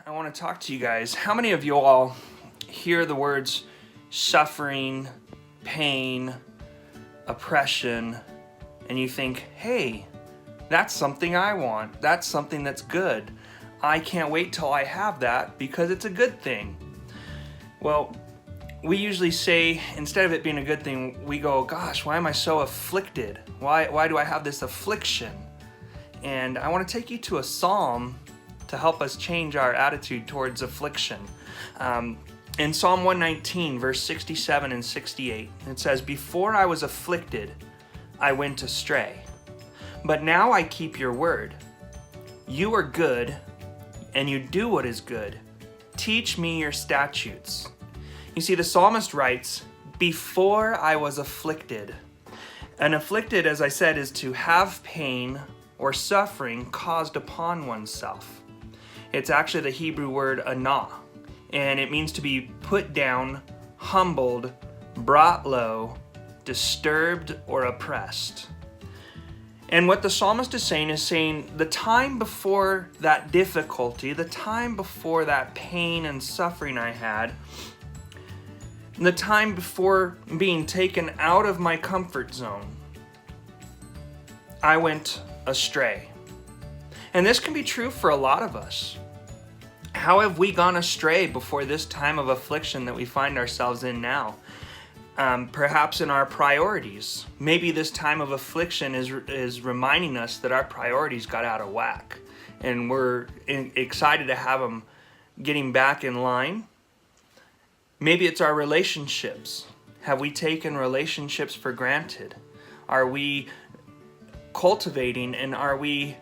I want to talk to you guys. How many of you all hear the words suffering, pain, oppression, and you think, hey, that's something I want. That's something that's good. I can't wait till I have that because it's a good thing. Well, we usually say, instead of it being a good thing, we go, gosh, why am I so afflicted? Why do I have this affliction? And I want to take you to a psalm to help us change our attitude towards affliction. In Psalm 119, verse 67 and 68, it says, "Before I was afflicted, I went astray. But now I keep your word. You are good, and you do what is good. Teach me your statutes." You see, the psalmist writes, before I was afflicted. And afflicted, as I said, is to have pain or suffering caused upon oneself. It's actually the Hebrew word anah, and it means to be put down, humbled, brought low, disturbed, or oppressed. And what the psalmist is saying the time before that difficulty, the time before that pain and suffering I had, the time before being taken out of my comfort zone, I went astray. And this can be true for a lot of us. How have we gone astray before this time of affliction that we find ourselves in now? Perhaps in our priorities. Maybe this time of affliction is reminding us that our priorities got out of whack, and we're excited to have them getting back in line. Maybe it's our relationships. Have we taken relationships for granted? Are we cultivating and are we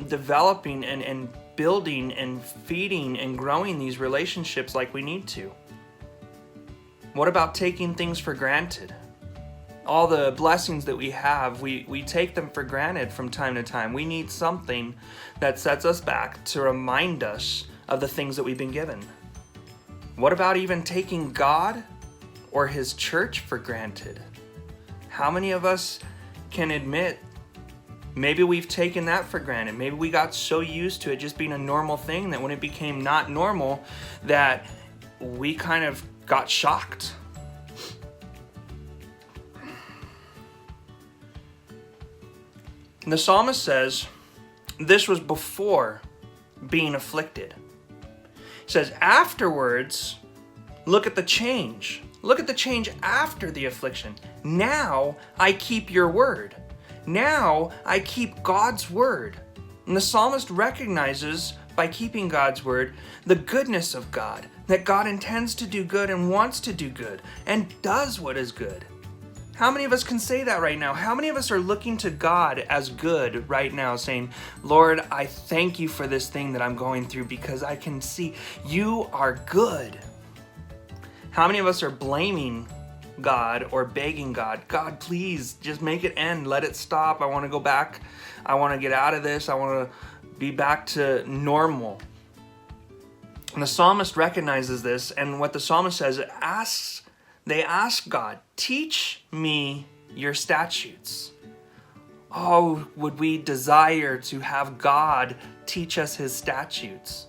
developing and building and feeding and growing these relationships like we need to? What about taking things for granted? All the blessings that we have, we take them for granted from time to time. We need something that sets us back to remind us of the things that we've been given. What about even taking God or His church for granted? How many of us can admit maybe we've taken that for granted? Maybe we got so used to it just being a normal thing that when it became not normal, that we kind of got shocked. The psalmist says this was before being afflicted. He says afterwards, look at the change. Look at the change after the affliction. Now I keep your word. Now I keep God's word. And the psalmist recognizes by keeping God's word the goodness of God, that God intends to do good and wants to do good and does what is good. How many of us can say that right now? How many of us are looking to God as good right now, saying, Lord, I thank you for this thing that I'm going through because I can see you are good. How many of us are blaming God or begging God, God, please just make it end. Let it stop. I want to go back. I want to get out of this. I want to be back to normal. And the psalmist recognizes this, and what the psalmist says, they ask God, teach me your statutes. Oh, would we desire to have God teach us His statutes?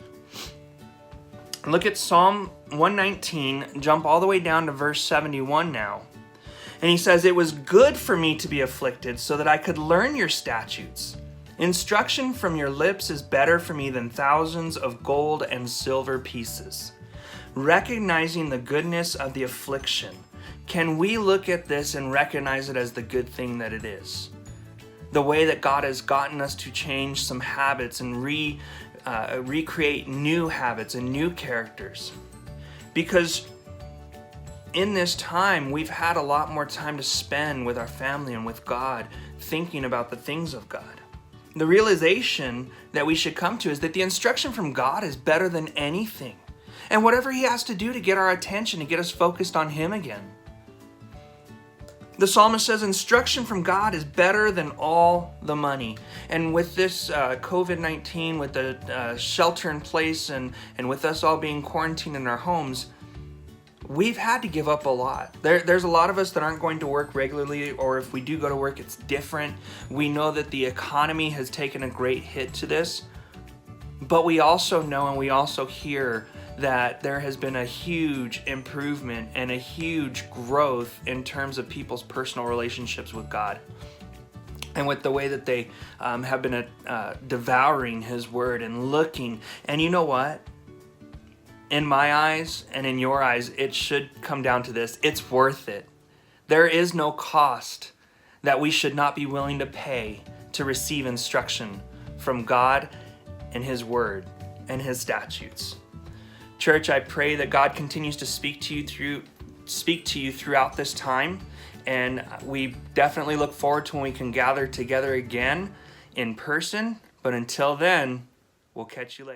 Look at Psalm 119, jump all the way down to verse 71 now. And he says, "It was good for me to be afflicted so that I could learn your statutes. Instruction from your lips is better for me than thousands of gold and silver pieces." Recognizing the goodness of the affliction, can we look at this and recognize it as the good thing that it is? The way that God has gotten us to change some habits and recreate new habits and new characters. Because in this time, we've had a lot more time to spend with our family and with God, thinking about the things of God. The realization that we should come to is that the instruction from God is better than anything. And whatever He has to do to get our attention, to get us focused on Him again. The psalmist says instruction from God is better than all the money. And with this COVID-19, with the shelter in place and with us all being quarantined in our homes, we've had to give up a lot. There's a lot of us that aren't going to work regularly, or if we do go to work, it's different. We know that the economy has taken a great hit to this. But we also know and we also hear that there has been a huge improvement and a huge growth in terms of people's personal relationships with God, and with the way that they have been devouring His Word and looking. And you know what? In my eyes and in your eyes, it should come down to this: it's worth it. There is no cost that we should not be willing to pay to receive instruction from God and His Word and His statutes. Church, I pray that God continues to speak to you throughout this time, and we definitely look forward to when we can gather together again in person. But until then, we'll catch you later.